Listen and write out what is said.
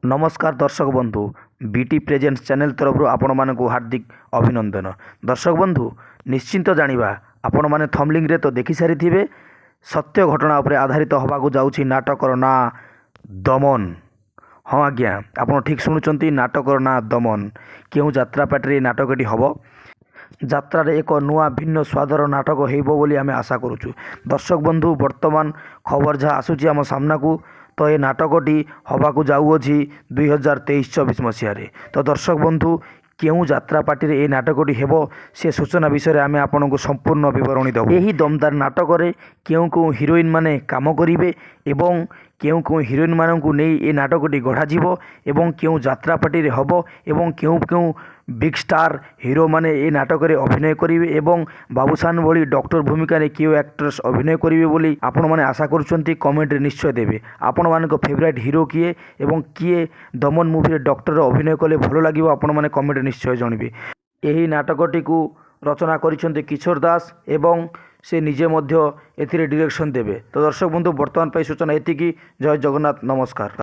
नमस्कार दर्शक बंधु बीटी प्रेजेंस चैनल तरफ आपण मानक हार्दिक अभिनंदन। दर्शक बंधु निश्चिंत जानिबा आपण माने थंबनेल रे तो देखि सारी थिबे सत्य घटना उपरे आधारित होबाकू जाउछि नाटकर ना दमन। हाँ आज्ञा आपण ठीक शुणुचंती नाटकर ना दमन। केउ यात्रा पार्टी नाटकटी हबो यात्रा एक नुआ भिन्न स्वादर नाटक होइबो बोली आमे आशा करूछु। दर्शक बंधु वर्तमान खबर जहाँ आसुची आम सामना को तो ये नाटकटी हवाकू जाऊँगी 2023-24 मसीह। तो दर्शक बंधु केउ यात्रा पार्टी ये नाटकटी हेबो से सूचना विषय आमे आपनको संपूर्ण विवरणी देबो। यही दमदार नाटक रे केउ केउ हिरोइन माने काम करिवे एवं केउ केउ हिरोइन माननकु नै ए नाटकटी गढ़ा जीवो एवं केउ यात्रा पार्टी रे हबो एवं केउ केउ बिग स्टार हीरो माने ए नाटक रे अभिनय करिवे एवं बाबूसान भली डॉक्टर भूमिका रे केउ एक्ट्रेस अभिनय करिवे बोली आपण माने आशा करूछंती। कमेंट रे निश्चय देबे आपण मानको फेवरेट हीरो किए एवं किए दमन मूवी रे डॉक्टर रे अभिनय कले भलो लागिवो आपण माने कमेंट रे निश्चय जणिबे। एही नाटकटी को रचना करिसंती किशोर दास एवं से निजे मध्य एथिरे डायरेक्शन देबे। तो दर्शक बंधु वर्तमान पई सूचना एतिकी। जय जगन्नाथ, नमस्कार।